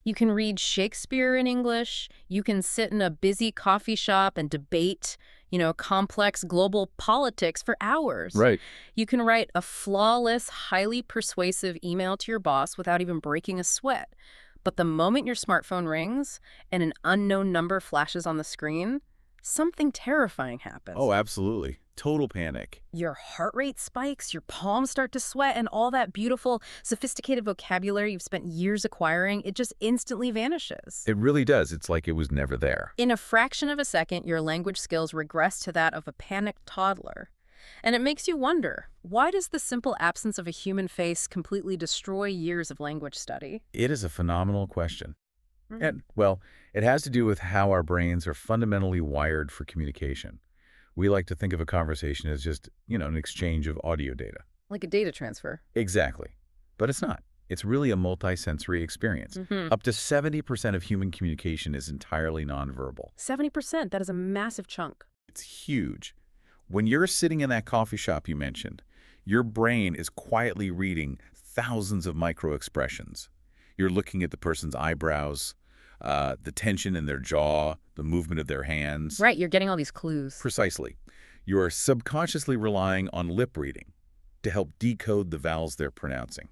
You can read Shakespeare in English. You can sit in a busy coffee shop and debate, complex global politics for hours. Right. You can write a flawless, highly persuasive email to your boss without even breaking a sweat. But the moment your smartphone rings and an unknown number flashes on the screen, something terrifying Oh, happens. absolutely. Total panic. Your heart rate spikes, your palms start to sweat, and all that beautiful, sophisticated vocabulary you've spent years acquiring, it just instantly vanishes. It really does. It's like it was never there. In a fraction of a second, your language skills regress to that of a panicked toddler. And it makes you wonder, why does the simple absence of a human face completely destroy years of language study? It is a phenomenal question. Mhm. And, well, it has to do with how our brains are fundamentally wired for communication. We like to think of a conversation as just, an exchange of audio data. Like a data transfer. Exactly. But it's not. It's really a multisensory experience. Hmm. Up to 70% of human communication is entirely nonverbal. 70%, that is a massive chunk. It's huge. When you're sitting in that coffee shop you mentioned, your brain is quietly reading thousands of micro expressions. You're looking at the person's eyebrows, the tension in their jaw, the movement of their hands. Right, you're getting all these clues. Precisely. You are subconsciously relying on lip reading to help decode the vowels they're pronouncing.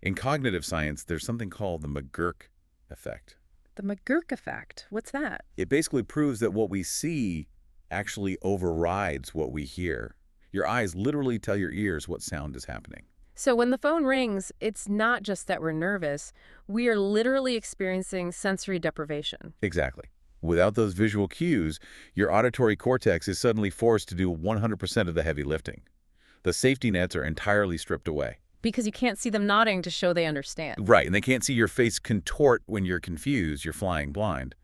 In cognitive science, there's something called the McGurk effect. The McGurk effect, what's that? It basically proves that what we see actually overrides what we hear. Your eyes literally tell your ears what sound is happening. So when the phone rings, it's not just that we're nervous. We are literally experiencing sensory deprivation. Exactly. Without those visual cues, your auditory cortex is suddenly forced to do 100% of the heavy lifting. The safety nets are entirely stripped away. Because you can't see them nodding to show they understand. Right, and they can't see your face contort when you're confused, you're flying blind.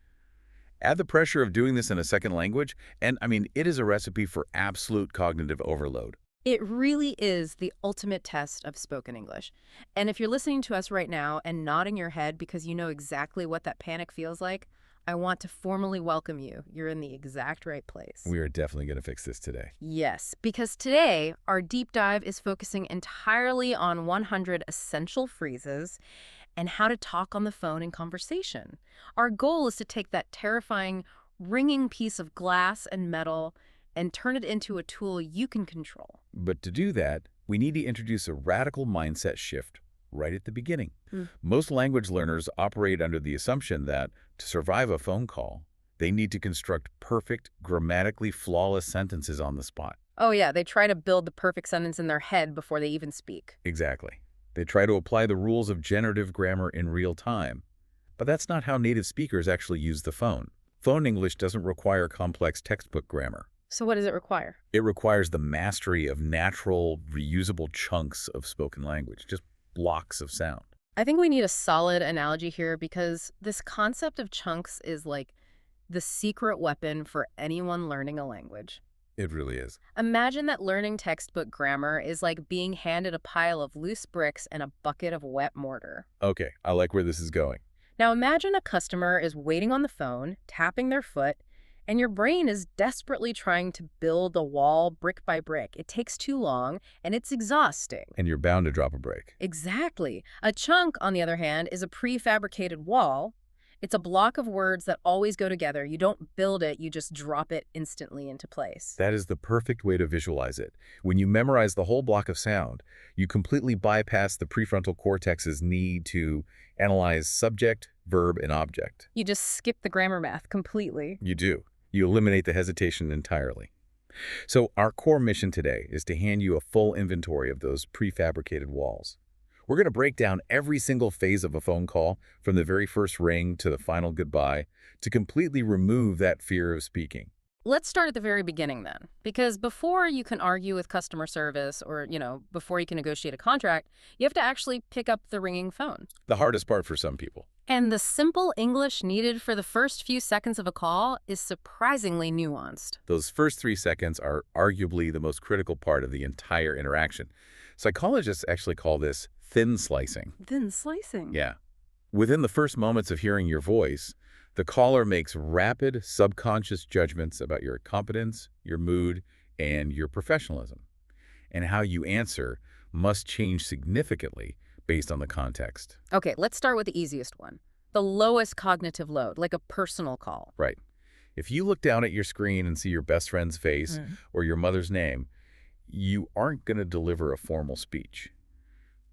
Add the pressure of doing this in a second language, and it is a recipe for absolute cognitive overload. It really is the ultimate test of spoken English. And if you're listening to us right now and nodding your head because you know exactly what that panic feels like, I want to formally welcome you. You're in the exact right place. We are definitely going to fix this today. Yes, because today our deep dive is focusing entirely on 100 essential phrases and how to talk on the phone in conversation. Our goal is to take that terrifying, ringing piece of glass and metal and turn it into a tool you can control. But to do that, we need to introduce a radical mindset shift right at the beginning. Mm. Most language learners operate under the assumption that to survive a phone call, they need to construct perfect, grammatically flawless sentences on the spot. Oh yeah, they try to build the perfect sentence in their head before they even speak. Exactly. They try to apply the rules of generative grammar in real time. But that's not how native speakers actually use the phone. Phone English doesn't require complex textbook grammar. So what does it require? It requires the mastery of natural, reusable chunks of spoken language, just blocks of sound. I think we need a solid analogy here because this concept of chunks is like the secret weapon for anyone learning a language. It really is. Imagine that learning textbook grammar is like being handed a pile of loose bricks and a bucket of wet mortar. Okay, I like where this is going. Now imagine a customer is waiting on the phone, tapping their foot, and your brain is desperately trying to build a wall brick by brick. It takes too long, and it's exhausting. And you're bound to drop a break. Exactly. A chunk, on the other hand, is a prefabricated wall. It's a block of words that always go together. You don't build it, you just drop it instantly into place. That is the perfect way to visualize it. When you memorize the whole block of sound, you completely bypass the prefrontal cortex's need to analyze subject, verb, and object. You just skip the grammar math completely. You do. You eliminate the hesitation entirely. So our core mission today is to hand you a full inventory of those prefabricated walls. We're going to break down every single phase of a phone call, from the very first ring to the final goodbye, to completely remove that fear of speaking. Let's start at the very beginning then, because before you can argue with customer service or, before you can negotiate a contract, you have to actually pick up the ringing phone. The hardest part for some people. And the simple English needed for the first few seconds of a call is surprisingly nuanced. Those first 3 seconds are arguably the most critical part of the entire interaction. Psychologists actually call this thin slicing. Thin slicing? Yeah. Within the first moments of hearing your voice, the caller makes rapid, subconscious judgments about your competence, your mood, and your professionalism. And how you answer must change significantly based on the context. Okay, let's start with the easiest one. The lowest cognitive load, like a personal call. Right. If you look down at your screen and see your best friend's face Mm. or your mother's name, you aren't going to deliver a formal speech.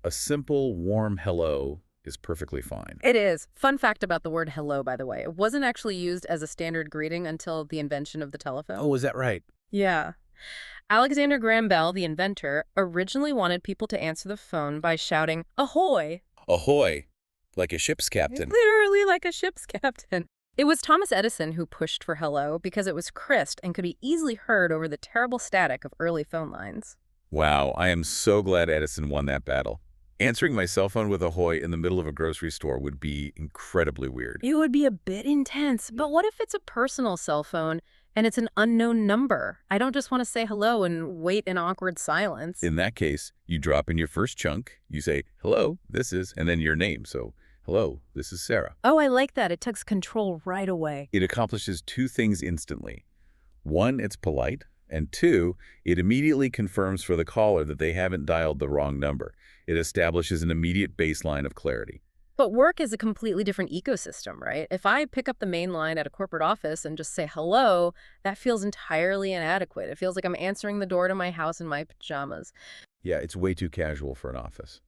A simple, warm hello is perfectly fine. It is. Fun fact about the word hello, by the way. It wasn't actually used as a standard greeting until the invention of the telephone. Oh, is that right? Yeah. Alexander Graham Bell, the inventor, originally wanted people to answer the phone by shouting, "Ahoy!" Ahoy, like a ship's captain. Literally like a ship's captain. It was Thomas Edison who pushed for hello because it was crisp and could be easily heard over the terrible static of early phone lines. Wow, I am so glad Edison won that battle. Answering my cell phone with ahoy in the middle of a grocery store would be incredibly weird. It would be a bit intense, but what if it's a personal cell phone and it's an unknown number? I don't just want to say hello and wait in awkward silence. In that case, you drop in your first chunk, you say, hello, this is, and then your name. So, hello, this is Sarah. Oh, I like that. It takes control right away. It accomplishes two things instantly. One, it's polite, and two, it immediately confirms for the caller that they haven't dialed the wrong number. It establishes an immediate baseline of clarity. But work is a completely different ecosystem, right? If I pick up the main line at a corporate office and just say hello, that feels entirely inadequate. It feels like I'm answering the door to my house in my pajamas. Yeah, it's way too casual for an office.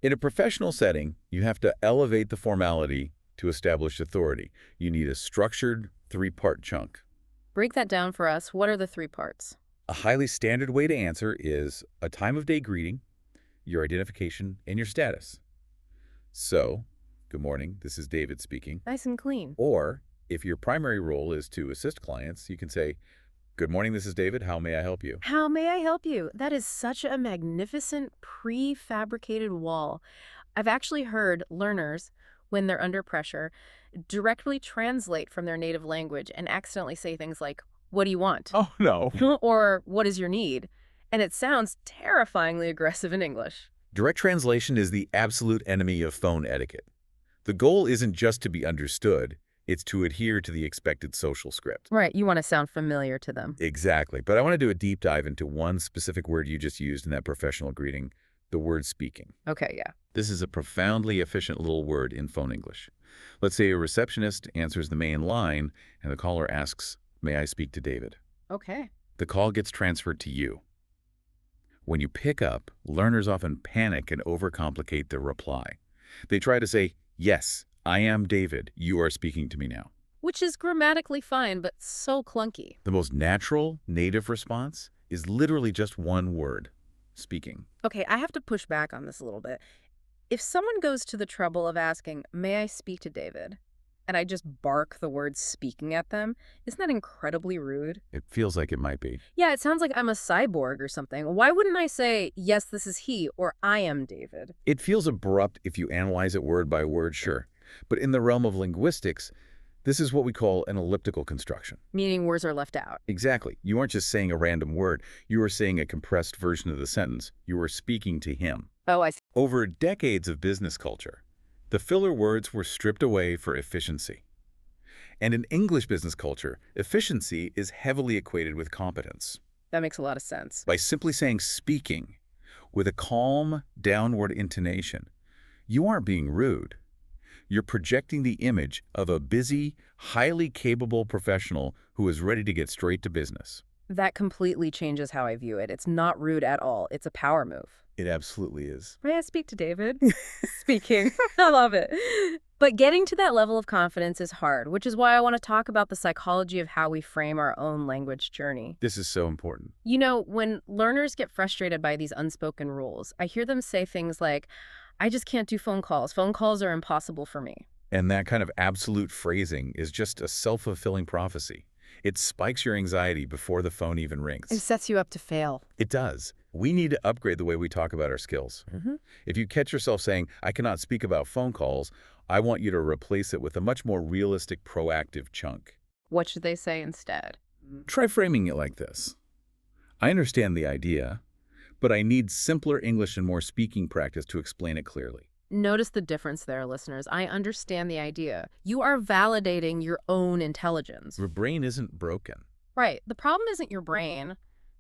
In a professional setting, you have to elevate the formality to establish authority. You need a structured three-part chunk. Break that down for us. What are the three parts? A highly standard way to answer is a time of day greeting, your identification, and your status. So, good morning, this is David speaking. Nice and clean. Or, if your primary role is to assist clients, you can say, good morning, this is David, how may I help you? How may I help you? That is such a magnificent prefabricated wall. I've actually heard learners, when they're under pressure, directly translate from their native language and accidentally say things like, "What do you want?" Oh, no. or "What is your need?" And it sounds terrifyingly aggressive in English. Direct translation is the absolute enemy of phone etiquette. The goal isn't just to be understood, it's to adhere to the expected social script. Right, you want to sound familiar to them. Exactly, but I want to do a deep dive into one specific word you just used in that professional greeting, the word speaking. Okay, yeah. This is a profoundly efficient little word in phone English. Let's say a receptionist answers the main line and the caller asks, may I speak to David? Okay. The call gets transferred to you. When you pick up, learners often panic and overcomplicate their reply. They try to say, yes, I am David. You are speaking to me now. Which is grammatically fine, but so clunky. The most natural, native response is literally just one word, speaking. Okay, I have to push back on this a little bit. If someone goes to the trouble of asking, may I speak to David? And I just bark the word speaking at them, isn't that incredibly rude? It feels like it might be. Yeah, it sounds like I'm a cyborg or something. Why wouldn't I say, yes, this is he, or I am David? It feels abrupt if you analyze it word by word, sure. But in the realm of linguistics, this is what we call an elliptical construction. Meaning words are left out. Exactly. You aren't just saying a random word. You are saying a compressed version of the sentence. You are speaking to him. Oh, I see. Over decades of business culture, the filler words were stripped away for efficiency. And in English business culture, efficiency is heavily equated with competence. That makes a lot of sense. By simply saying speaking with a calm, downward intonation, you aren't being rude. You're projecting the image of a busy, highly capable professional who is ready to get straight to business. That completely changes how I view it. It's not rude at all. It's a power move. It absolutely is. May I speak to David? Speaking. I love it. But getting to that level of confidence is hard, which is why I want to talk about the psychology of how we frame our own language journey. This is so important. You know, when learners get frustrated by these unspoken rules, I hear them say things like, I just can't do phone calls. Phone calls are impossible for me. And that kind of absolute phrasing is just a self-fulfilling prophecy. It spikes your anxiety before the phone even rings. It sets you up to fail. It does. We need to upgrade the way we talk about our skills. If you catch yourself saying, I cannot speak about phone calls, I want you to replace it with a much more realistic, proactive chunk. What should they say instead? Try framing it like this. I understand the idea, but I need simpler English and more speaking practice to explain it clearly. Notice the difference there, listeners. I understand the idea. You are validating your own intelligence. Your brain isn't broken. Right. The problem isn't your brain.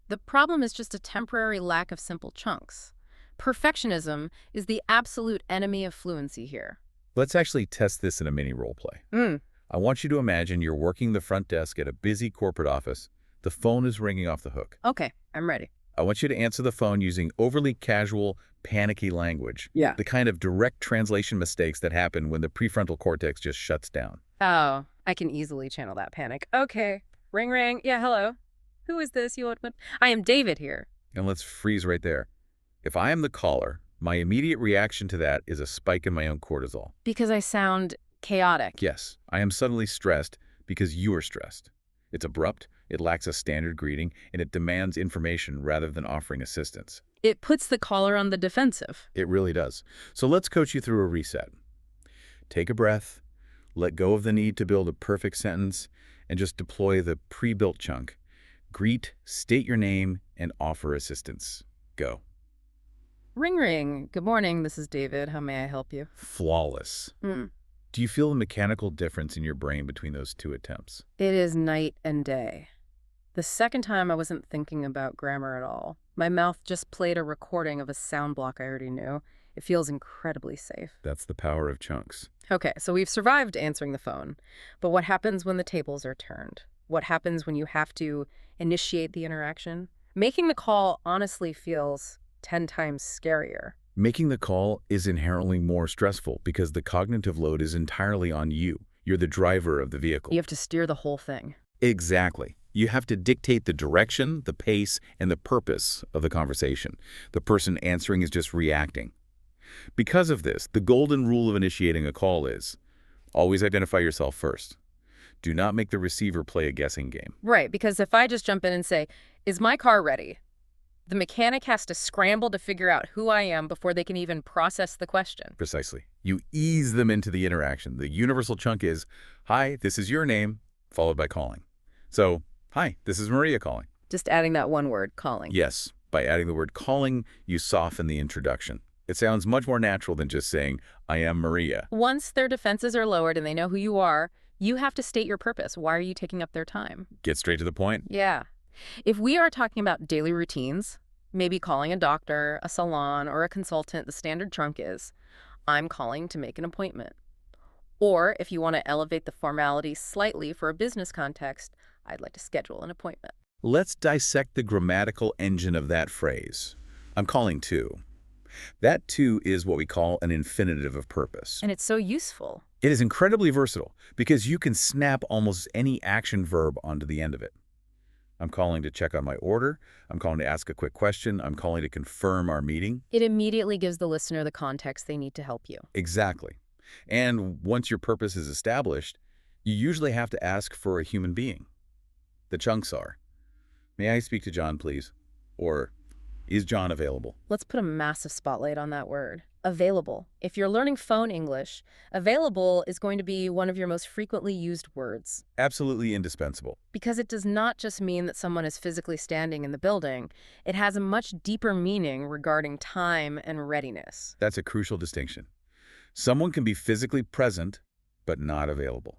The problem is just a temporary lack of simple chunks. Perfectionism is the absolute enemy of fluency here. Let's actually test this in a mini role play. Mm, I want you to imagine you're working the front desk at a busy corporate office. The phone is ringing off the hook. okay, I'm ready. I want you to answer the phone using overly casual, panicky language. Yeah. The kind of direct translation mistakes that happen when the prefrontal cortex just shuts down. Oh, I can easily channel that panic. Okay. Ring, ring. Yeah, hello. Who is this? I am David here. And let's freeze right there. If I am the caller, my immediate reaction to that is a spike in my own cortisol. Because I sound chaotic. Yes, I am suddenly stressed because you are stressed. It's abrupt, it lacks a standard greeting, and it demands information rather than offering assistance. It puts the caller on the defensive. It really does. So let's coach you through a reset. Take a breath, let go of the need to build a perfect sentence, and just deploy the pre-built chunk. Greet, state your name, and offer assistance. Go. Ring, ring. Good morning. This is David. How may I help you? Flawless. Do you feel a mechanical difference in your brain between those two attempts? It is night and day. The second time I wasn't thinking about grammar at all. My mouth just played a recording of a sound block I already knew. It feels incredibly safe. That's the power of chunks. Okay, so we've survived answering the phone. But what happens when the tables are turned? What happens when you have to initiate the interaction? Making the call honestly feels 10 times scarier. Making the call is inherently more stressful because the cognitive load is entirely on you. You're the driver of the vehicle. You have to steer the whole thing. Exactly. You have to dictate the direction, the pace, and the purpose of the conversation. The person answering is just reacting. Because of this, the golden rule of initiating a call is always identify yourself first. Do not make the receiver play a guessing game. Right, because if I just jump in and say, "Is my car ready?" the mechanic has to scramble to figure out who I am before they can even process the question. Precisely. You ease them into the interaction. The universal chunk is, hi, this is your name, followed by calling. So, hi, this is Maria calling. Just adding that one word, calling. Yes, by adding the word calling, you soften the introduction. It sounds much more natural than just saying, I am Maria. Once their defenses are lowered and they know who you are, you have to state your purpose. Why are you taking up their time? Get straight to the point. Yeah. If we are talking about daily routines, maybe calling a doctor, a salon, or a consultant, the standard trunk is, I'm calling to make an appointment. Or if you want to elevate the formality slightly for a business context, I'd like to schedule an appointment. Let's dissect the grammatical engine of that phrase. I'm calling to. That to is what we call an infinitive of purpose. And it's so useful. It is incredibly versatile because you can snap almost any action verb onto the end of it. I'm calling to check on my order. I'm calling to ask a quick question. I'm calling to confirm our meeting. It immediately gives the listener the context they need to help you. Exactly. And once your purpose is established, you usually have to ask for a human being. The chunks are, may I speak to John, please? Or, is John available? Let's put a massive spotlight on that word. Available. If you're learning phone English, available is going to be one of your most frequently used words. Absolutely indispensable. Because it does not just mean that someone is physically standing in the building. It has a much deeper meaning regarding time and readiness. That's a crucial distinction. Someone can be physically present, but not available.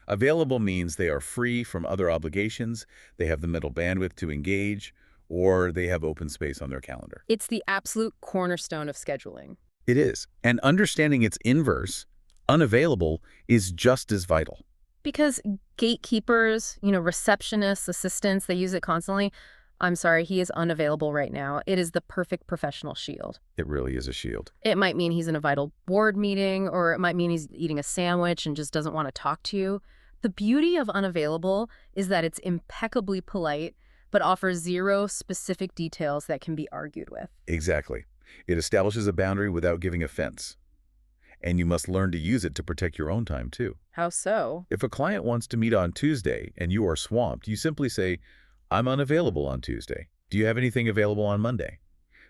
Available means they are free from other obligations, they have the mental bandwidth to engage, or they have open space on their calendar. It's the absolute cornerstone of scheduling. It is. And understanding its inverse, unavailable, is just as vital. Because gatekeepers, receptionists, assistants, they use it constantly. I'm sorry, he is unavailable right now. It is the perfect professional shield. It really is a shield. It might mean he's in a vital board meeting, or it might mean he's eating a sandwich and just doesn't want to talk to you. The beauty of unavailable is that it's impeccably polite, but offers zero specific details that can be argued with. Exactly. It establishes a boundary without giving offense. And you must learn to use it to protect your own time, too. How so? If a client wants to meet on Tuesday and you are swamped, you simply say, I'm unavailable on Tuesday. Do you have anything available on Monday?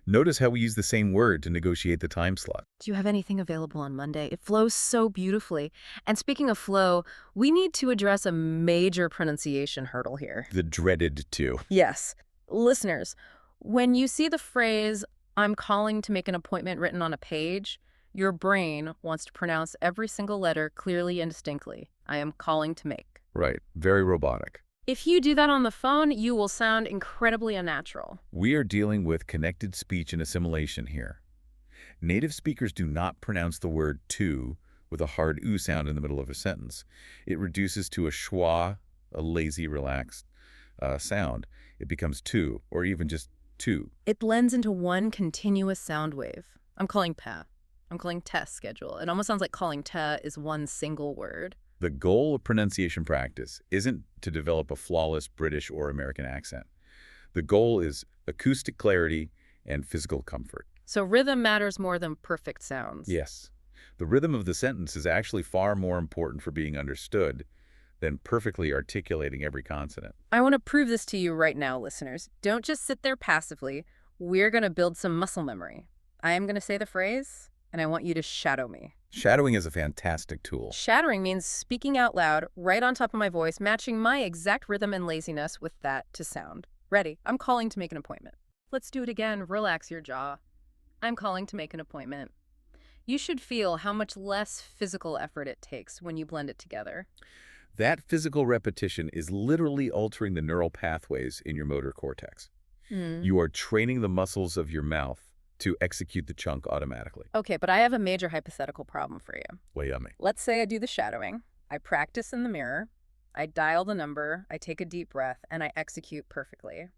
Notice how we use the same word to negotiate the time slot. Do you have anything available on Monday? It flows so beautifully. And speaking of flow, we need to address a major pronunciation hurdle here. The dreaded to. Yes. Listeners, when you see the phrase, I'm calling to make an appointment written on a page, your brain wants to pronounce every single letter clearly and distinctly. I am calling to make. Right. Very robotic. If you do that on the phone, you will sound incredibly unnatural. We are dealing with connected speech and assimilation here. Native speakers do not pronounce the word to with a hard oo sound in the middle of a sentence. It reduces to a schwa, a lazy, relaxed sound. It becomes two, or even just two. It blends into one continuous sound wave. I'm calling pa. I'm calling test schedule. It almost sounds like calling te is one single word. The goal of pronunciation practice isn't to develop a flawless British or American accent. The goal is acoustic clarity and physical comfort. So rhythm matters more than perfect sounds. Yes, the rhythm of the sentence is actually far more important for being understood than perfectly articulating every consonant. I want to prove this to you right now, listeners. Don't just sit there passively. We're going to build some muscle memory. I am going to say the phrase, and I want you to shadow me. Shadowing is a fantastic tool. Shadowing means speaking out loud, right on top of my voice, matching my exact rhythm and laziness with that to sound. Ready? I'm calling to make an appointment. Let's do it again. Relax your jaw. I'm calling to make an appointment. You should feel how much less physical effort it takes when you blend it together. That physical repetition is literally altering the neural pathways in your motor cortex. You are training the muscles of your mouth to execute the chunk automatically. Okay, but I have a major hypothetical problem for you. Way yummy. Let's say I do the shadowing. I practice in the mirror. I dial the number. I take a deep breath, and I execute perfectly.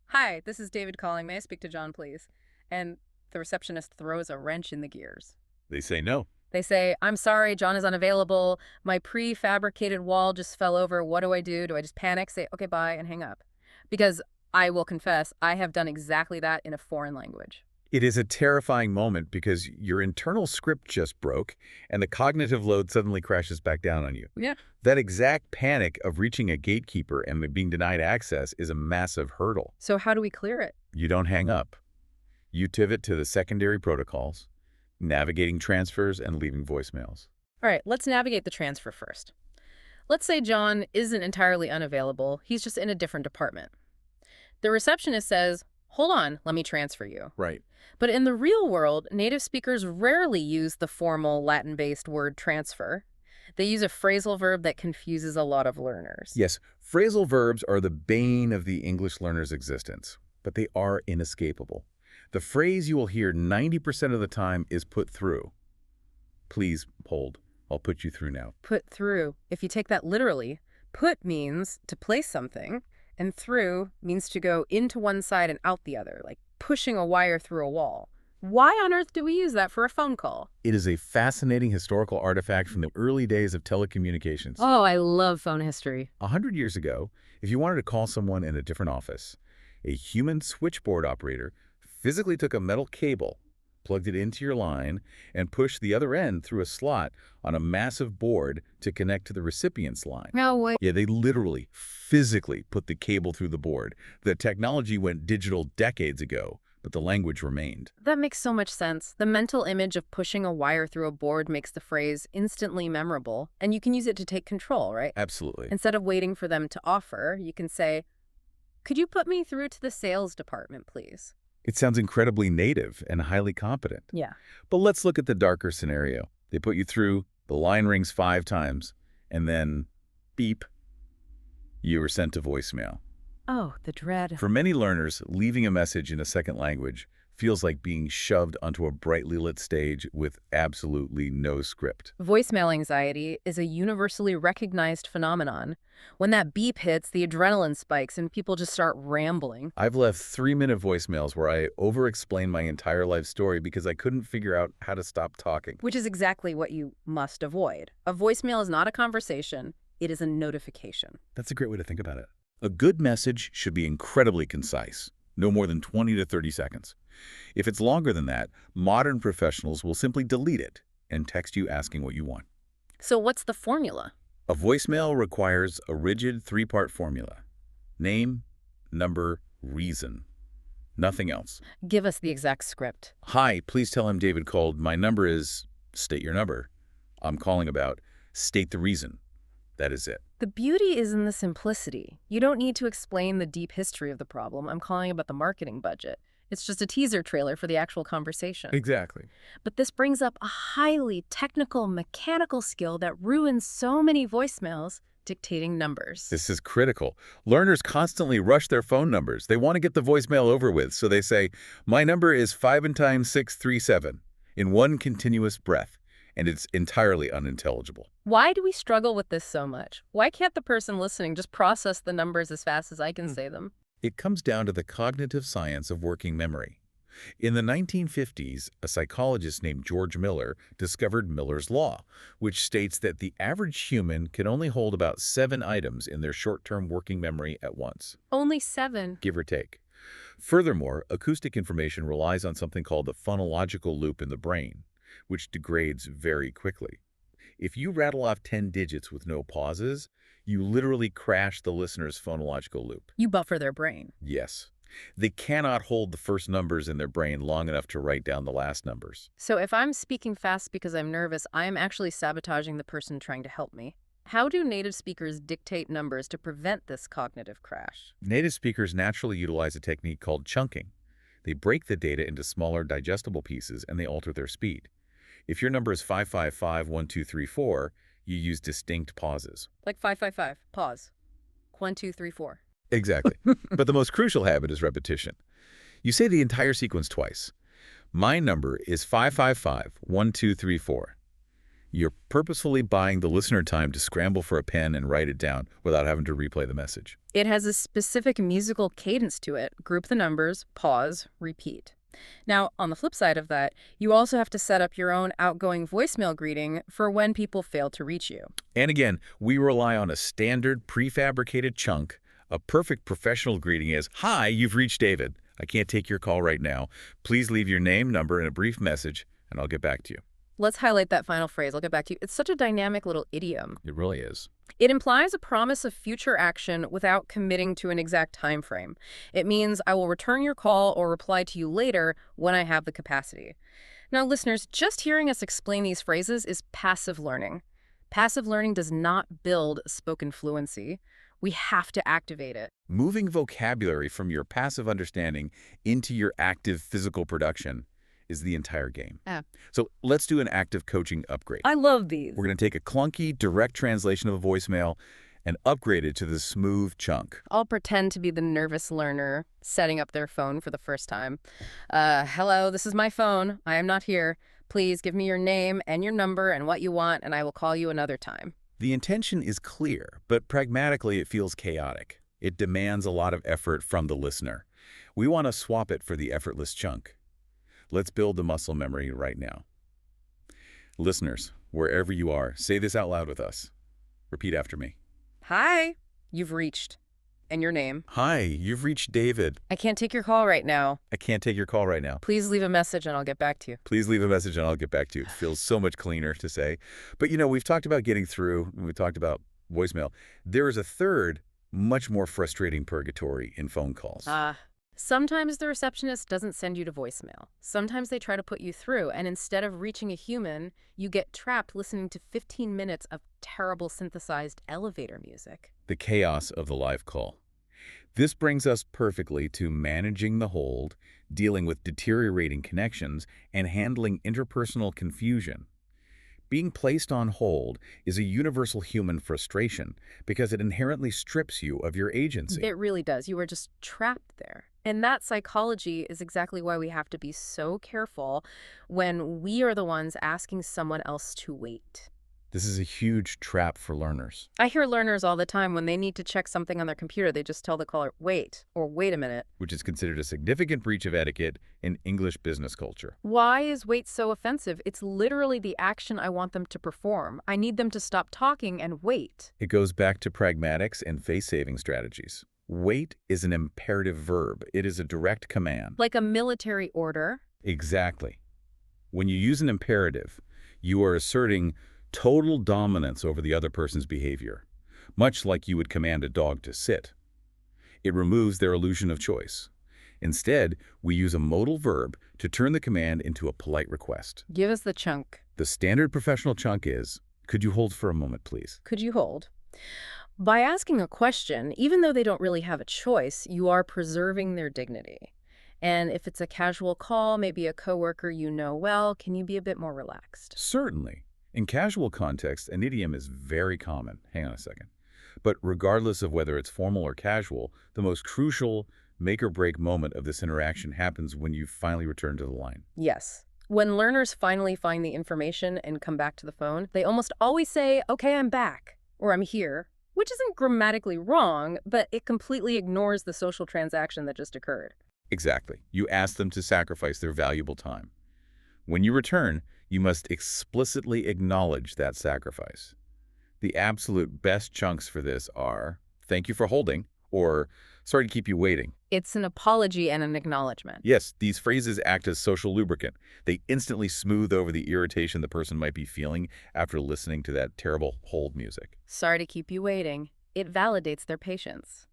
Hi, this is David calling. May I speak to John, please? And the receptionist throws a wrench in the gears. They say no. They say, I'm sorry, John is unavailable. My prefabricated wall just fell over. What do I do? Do I just panic, say, okay, bye, and hang up? Because I will confess, I have done exactly that in a foreign language. It is a terrifying moment because your internal script just broke and the cognitive load suddenly crashes back down on you. Yeah. That exact panic of reaching a gatekeeper and being denied access is a massive hurdle. So how do we clear it? You don't hang up. You pivot to the secondary protocols, navigating transfers and leaving voicemails. All right, let's navigate the transfer first. Let's say John isn't entirely unavailable. He's just in a different department. The receptionist says, hold on, let me transfer you. Right. But in the real world, native speakers rarely use the formal Latin-based word transfer. They use a phrasal verb that confuses a lot of learners. Yes, phrasal verbs are the bane of the English learner's existence, but they are inescapable. The phrase you will hear 90% of the time is put through. Please hold. I'll put you through now. Put through. If you take that literally, put means to place something, and through means to go into one side and out the other, like pushing a wire through a wall. Why on earth do we use that for a phone call? It is a fascinating historical artifact from the early days of telecommunications. Oh, I love phone history. 100 years ago, if you wanted to call someone in a different office, a human switchboard operator physically took a metal cable, plugged it into your line, and pushed the other end through a slot on a massive board to connect to the recipient's line. No way. Yeah, they literally, physically put the cable through the board. The technology went digital decades ago, but the language remained. That makes so much sense. The mental image of pushing a wire through a board makes the phrase instantly memorable, and you can use it to take control, right? Absolutely. Instead of waiting for them to offer, you can say, could you put me through to the sales department, please? It sounds incredibly native and highly competent. Yeah. But let's look at the darker scenario. They put you through, the line rings 5 times, and then beep, you were sent to voicemail. Oh, the dread. For many learners, leaving a message in a second language feels like being shoved onto a brightly lit stage with absolutely no script. Voicemail anxiety is a universally recognized phenomenon. When that beep hits, the adrenaline spikes and people just start rambling. I've left 3-minute voicemails where I over-explained my entire life story because I couldn't figure out how to stop talking. Which is exactly what you must avoid. A voicemail is not a conversation, it is a notification. That's a great way to think about it. A good message should be incredibly concise, no more than 20 to 30 seconds. If it's longer than that, modern professionals will simply delete it and text you asking what you want. So what's the formula? A voicemail requires a rigid 3-part formula. Name, number, reason. Nothing else. Give us the exact script. Hi, please tell him David called. My number is, state your number. I'm calling about, state the reason. That is it. The beauty is in the simplicity. You don't need to explain the deep history of the problem. I'm calling about the marketing budget. It's just a teaser trailer for the actual conversation. Exactly. But this brings up a highly technical, mechanical skill that ruins so many voicemails: dictating numbers. This is critical. Learners constantly rush their phone numbers. They want to get the voicemail over with, so they say, my number is 5 and times 637, in one continuous breath. and it's entirely unintelligible. Why do we struggle with this so much? Why can't the person listening just process the numbers as fast as I can say them? It comes down to the cognitive science of working memory. In the 1950s, a psychologist named George Miller discovered Miller's Law, which states that the average human can only hold about 7 items in their short-term working memory at once, Only 7. give or take. Furthermore, acoustic information relies on something called the phonological loop in the brain, which degrades very quickly. If you rattle off 10 digits with no pauses, you literally crash the listener's phonological loop. You buffer their brain. Yes. They cannot hold the first numbers in their brain long enough to write down the last numbers. So if I'm speaking fast because I'm nervous, I am actually sabotaging the person trying to help me. How do native speakers dictate numbers to prevent this cognitive crash? Native speakers naturally utilize a technique called chunking. They break the data into smaller, digestible pieces, and they alter their speed. If your number is 5551234, you use distinct pauses. Like 555, pause. 1, 2, 3, 4. Exactly. But the most crucial habit is repetition. You say the entire sequence twice. My number is 5551234. You're purposefully buying the listener time to scramble for a pen and write it down without having to replay the message. It has a specific musical cadence to it. Group the numbers, pause, repeat. Now, on the flip side of that, you also have to set up your own outgoing voicemail greeting for when people fail to reach you. And again, we rely on a standard prefabricated chunk. A perfect professional greeting is, "Hi, you've reached David. I can't take your call right now. Please leave your name, number, and a brief message, and I'll get back to you." Let's highlight that final phrase. I'll get back to you. It's such a dynamic little idiom. It really is. It implies a promise of future action without committing to an exact time frame. It means I will return your call or reply to you later when I have the capacity. Now, listeners, just hearing us explain these phrases is passive learning. Passive learning does not build spoken fluency. We have to activate it. Moving vocabulary from your passive understanding into your active physical production is the entire game. Yeah. So let's do an active coaching upgrade. I love these. We're going to take a clunky, direct translation of a voicemail and upgrade it to the smooth chunk. I'll pretend to be the nervous learner setting up their phone for the first time. Hello, this is my phone. I am not here. Please give me your name and your number and what you want, and I will call you another time. The intention is clear, but pragmatically it feels chaotic. It demands a lot of effort from the listener. We want to swap it for the effortless chunk. Let's build the muscle memory right now. Listeners, wherever you are, say this out loud with us. Repeat after me. Hi, you've reached. And your name. Hi, you've reached David. I can't take your call right now. I can't take your call right now. Please leave a message and I'll get back to you. Please leave a message and I'll get back to you. It feels so much cleaner to say. But we've talked about getting through, and we talked about voicemail. There is a third, much more frustrating purgatory in phone calls. Sometimes the receptionist doesn't send you to voicemail. Sometimes they try to put you through, and instead of reaching a human, you get trapped listening to 15 minutes of terrible synthesized elevator music. The chaos of the live call. This brings us perfectly to managing the hold, dealing with deteriorating connections, and handling interpersonal confusion. Being placed on hold is a universal human frustration because it inherently strips you of your agency. It really does. You are just trapped there. And that psychology is exactly why we have to be so careful when we are the ones asking someone else to wait. This is a huge trap for learners. I hear learners all the time when they need to check something on their computer, they just tell the caller, wait, or wait a minute. Which is considered a significant breach of etiquette in English business culture. Why is wait so offensive? It's literally the action I want them to perform. I need them to stop talking and wait. It goes back to pragmatics and face-saving strategies. Wait is an imperative verb. It is a direct command. Like a military order? Exactly. When you use an imperative, you are asserting total dominance over the other person's behavior, much like you would command a dog to sit. It removes their illusion of choice. Instead, we use a modal verb to turn the command into a polite request. Give us the chunk. The standard professional chunk is, "Could you hold for a moment, please?" Could you hold? By asking a question, even though they don't really have a choice, you are preserving their dignity. And if it's a casual call, maybe a coworker you know well, can you be a bit more relaxed? Certainly. In casual context, an idiom is very common. Hang on a second. But regardless of whether it's formal or casual, the most crucial make-or-break moment of this interaction happens when you finally return to the line. Yes. When learners finally find the information and come back to the phone, they almost always say, "Okay, I'm back," or "I'm here," which isn't grammatically wrong, but it completely ignores the social transaction that just occurred. Exactly. You ask them to sacrifice their valuable time. When you return, you must explicitly acknowledge that sacrifice. The absolute best chunks for this are, "Thank you for holding," or "Sorry to keep you waiting." It's an apology and an acknowledgement. Yes, these phrases act as social lubricant. They instantly smooth over the irritation the person might be feeling after listening to that terrible hold music. Sorry to keep you waiting. It validates their patience.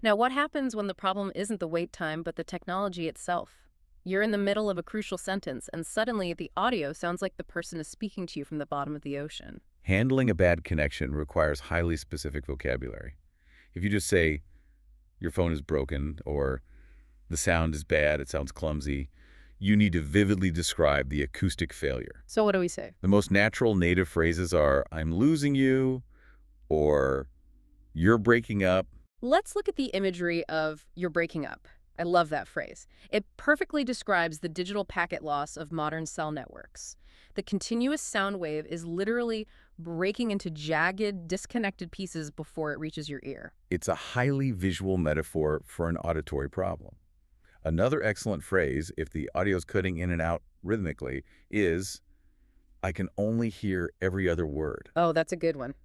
Now, what happens when the problem isn't the wait time, but the technology itself? You're in the middle of a crucial sentence, and suddenly the audio sounds like the person is speaking to you from the bottom of the ocean. Handling a bad connection requires highly specific vocabulary. If you just say, "Your phone is broken," or "The sound is bad, it sounds clumsy," you need to vividly describe the acoustic failure. So what do we say? The most natural native phrases are, "I'm losing you," or "You're breaking up." Let's look at the imagery of "you're breaking up." I love that phrase. It perfectly describes the digital packet loss of modern cell networks. The continuous sound wave is literally breaking into jagged, disconnected pieces before it reaches your ear. It's a highly visual metaphor for an auditory problem. Another excellent phrase, if the audio's cutting in and out rhythmically, is, "I can only hear every other word." Oh, that's a good one.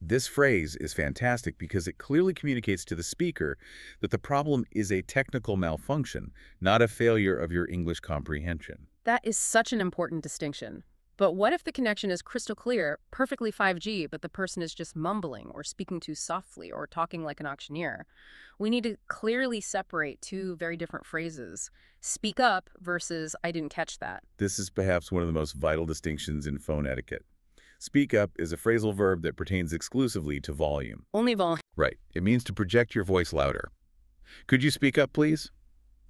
This phrase is fantastic because it clearly communicates to the speaker that the problem is a technical malfunction, not a failure of your English comprehension. That is such an important distinction. But what if the connection is crystal clear, perfectly 5G, but the person is just mumbling or speaking too softly or talking like an auctioneer? We need to clearly separate two very different phrases. Speak up versus "I didn't catch that." This is perhaps one of the most vital distinctions in phone etiquette. Speak up is a phrasal verb that pertains exclusively to volume. Only vol. Right. It means to project your voice louder. "Could you speak up, please?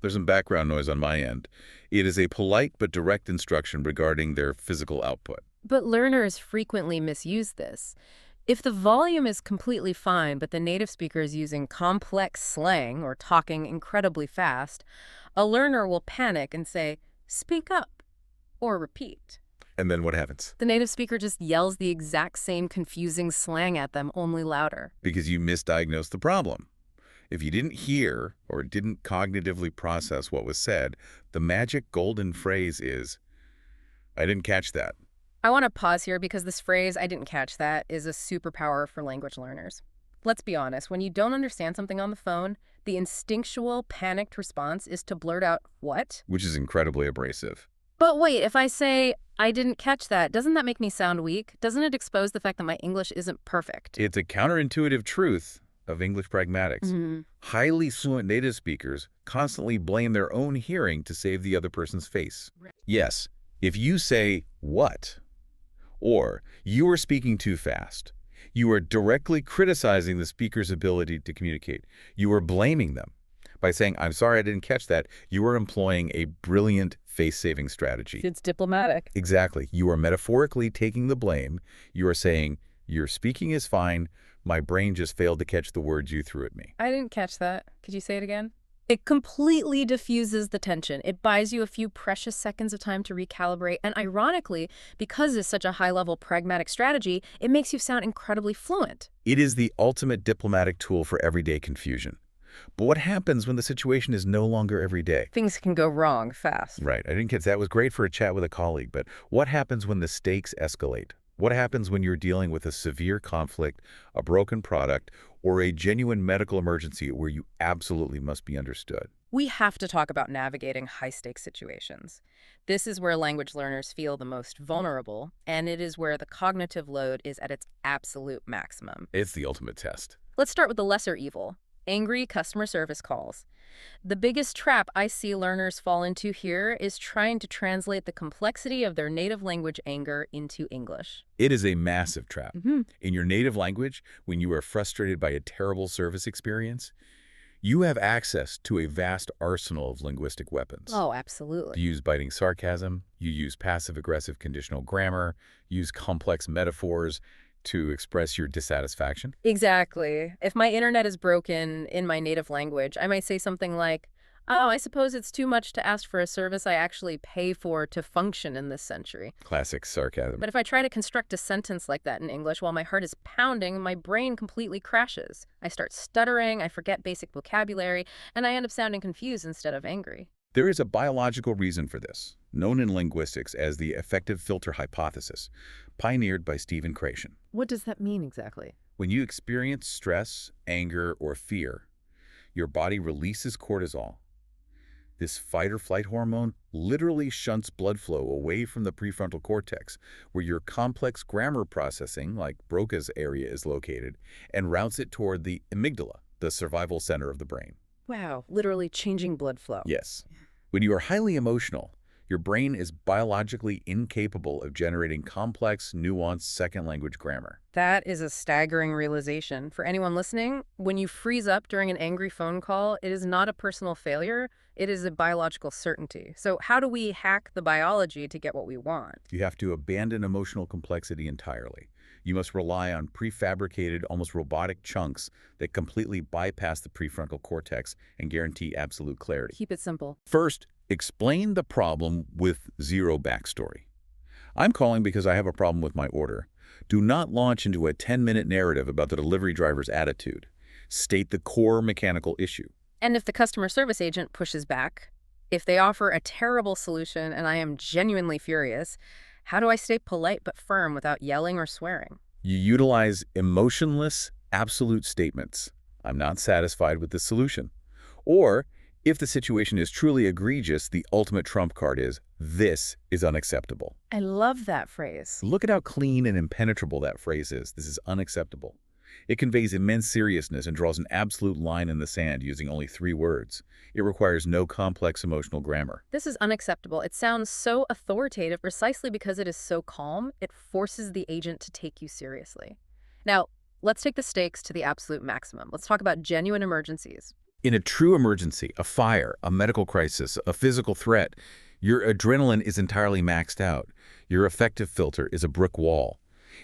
There's some background noise on my end." It is a polite but direct instruction regarding their physical output. But learners frequently misuse this. If the volume is completely fine, but the native speaker is using complex slang or talking incredibly fast, a learner will panic and say, "Speak up," or repeat. And then what happens? The native speaker just yells the exact same confusing slang at them, only louder. Because you misdiagnosed the problem. If you didn't hear or didn't cognitively process what was said, the magic golden phrase is, "I didn't catch that." I want to pause here because this phrase, "I didn't catch that," is a superpower for language learners. Let's be honest, when you don't understand something on the phone, the instinctual, panicked response is to blurt out, "What?" Which is incredibly abrasive. But wait, if I say, "I didn't catch that," doesn't that make me sound weak? Doesn't it expose the fact that my English isn't perfect? It's a counterintuitive truth of English pragmatics. Highly fluent native speakers constantly blame their own hearing to save the other person's face. Right. Yes, if you say, "What?" or "You are speaking too fast," you are directly criticizing the speaker's ability to communicate. You are blaming them. By saying, "I'm sorry I didn't catch that," you are employing a brilliant face-saving strategy. It's diplomatic. Exactly. You are metaphorically taking the blame. You are saying, "Your speaking is fine. My brain just failed to catch the words you threw at me." I didn't catch that. Could you say it again? It completely diffuses the tension. It buys you a few precious seconds of time to recalibrate. And ironically, because it's such a high-level pragmatic strategy, it makes you sound incredibly fluent. It is the ultimate diplomatic tool for everyday confusion. But what happens when the situation is no longer everyday? Things can go wrong fast. Right. I didn't catch that. Was great for a chat with a colleague. But what happens when the stakes escalate? What happens when you're dealing with a severe conflict, a broken product, or a genuine medical emergency where you absolutely must be understood? We have to talk about navigating high-stakes situations. This is where language learners feel the most vulnerable, and it is where the cognitive load is at its absolute maximum. It's the ultimate test. Let's start with the lesser evil: angry customer service calls. The biggest trap I see learners fall into here is trying to translate the complexity of their native language anger into English. It is a massive trap. Mm-hmm. In your native language, when you are frustrated by a terrible service experience, you have access to a vast arsenal of linguistic weapons. Oh, absolutely. You use biting sarcasm, you use passive-aggressive conditional grammar, use complex metaphors to express your dissatisfaction. Exactly. If my internet is broken in my native language, I might say something like, Oh, I suppose it's too much to ask for a service I actually pay for to function in this century. Classic sarcasm. But if I try to construct a sentence like that in English while my heart is pounding, my brain completely crashes. I start stuttering, I forget basic vocabulary, and I end up sounding confused instead of angry. There is a biological reason for this, known in linguistics as the effective filter hypothesis, pioneered by Stephen Krashen. What does that mean exactly? When you experience stress, anger, or fear, your body releases cortisol. This fight-or-flight hormone literally shunts blood flow away from the prefrontal cortex, where your complex grammar processing, like Broca's area, is located, and routes it toward the amygdala, the survival center of the brain. Wow, literally changing blood flow. Yes. When you are highly emotional, your brain is biologically incapable of generating complex, nuanced second language grammar. That is a staggering realization. For anyone listening, when you freeze up during an angry phone call, it is not a personal failure, it is a biological certainty. So how do we hack the biology to get what we want? You have to abandon emotional complexity entirely. You must rely on prefabricated, almost robotic chunks that completely bypass the prefrontal cortex and guarantee absolute clarity. Keep it simple. First, explain the problem with zero backstory. I'm calling because I have a problem with my order. Do not launch into a 10-minute narrative about the delivery driver's attitude. State the core mechanical issue. And if the customer service agent pushes back, if they offer a terrible solution and I am genuinely furious, how do I stay polite but firm without yelling or swearing? You utilize emotionless, absolute statements. I'm not satisfied with this solution. Or, if the situation is truly egregious, the ultimate trump card is, this is unacceptable. I love that phrase. Look at how clean and impenetrable that phrase is. This is unacceptable. It conveys immense seriousness and draws an absolute line in the sand using only 3 words. It requires no complex emotional grammar. This is unacceptable. It sounds so authoritative precisely because it is so calm. It forces the agent to take you seriously. Now, let's take the stakes to the absolute maximum. Let's talk about genuine emergencies. In a true emergency, a fire, a medical crisis, a physical threat, your adrenaline is entirely maxed out. Your effective filter is a brick wall.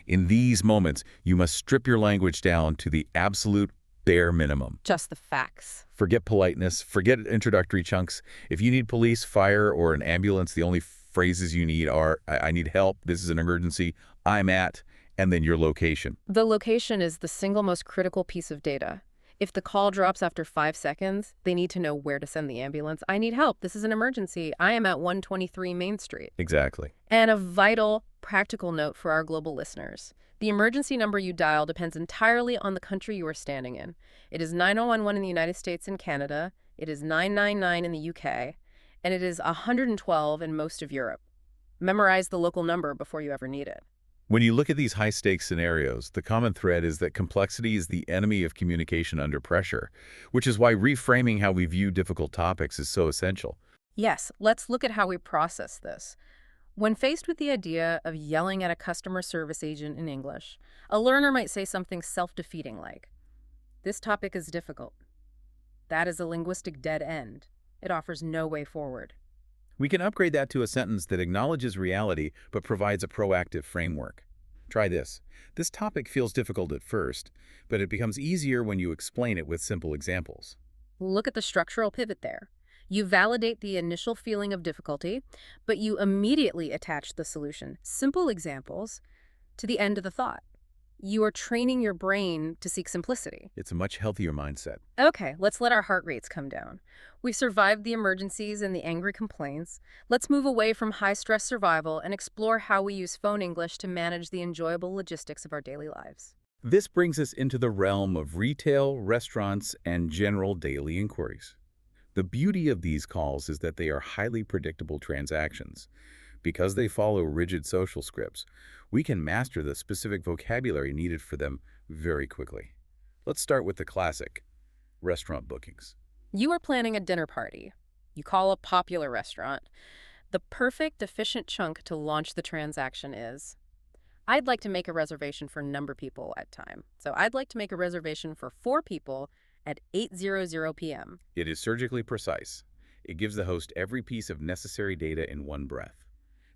In these moments, you must strip your language down to the absolute bare minimum. Just the facts. Forget politeness, forget introductory chunks. If you need police, fire, or an ambulance, the only phrases you need are, I need help, this is an emergency, I'm at, and then your location. The location is the single most critical piece of data. If the call drops after 5 seconds, they need to know where to send the ambulance. I need help. This is an emergency. I am at 123 Main Street. Exactly. And a vital, practical note for our global listeners. The emergency number you dial depends entirely on the country you are standing in. It is 9011 in the United States and Canada, it is 999 in the UK, and it is 112 in most of Europe. Memorize the local number before you ever need it. When you look at these high-stakes scenarios, the common thread is that complexity is the enemy of communication under pressure, which is why reframing how we view difficult topics is so essential. Yes, let's look at how we process this. When faced with the idea of yelling at a customer service agent in English, a learner might say something self-defeating like, "This topic is difficult." That is a linguistic dead end. It offers no way forward. We can upgrade that to a sentence that acknowledges reality but provides a proactive framework. Try this. This topic feels difficult at first, but it becomes easier when you explain it with simple examples. Look at the structural pivot there. You validate the initial feeling of difficulty, but you immediately attach the solution, simple examples, to the end of the thought. You are training your brain to seek simplicity. It's a much healthier mindset. Okay, let's let our heart rates come down. We've survived the emergencies and the angry complaints. Let's move away from high-stress survival and explore how we use phone English to manage the enjoyable logistics of our daily lives. This brings us into the realm of retail, restaurants, and general daily inquiries. The beauty of these calls is that they are highly predictable transactions. Because they follow rigid social scripts, we can master the specific vocabulary needed for them very quickly. Let's start with the classic, restaurant bookings. You are planning a dinner party. You call a popular restaurant. The perfect, efficient chunk to launch the transaction is, I'd like to make a reservation for number people at time. So I'd like to make a reservation for 4 people at 8:00 p.m. It is surgically precise. It gives the host every piece of necessary data in one breath.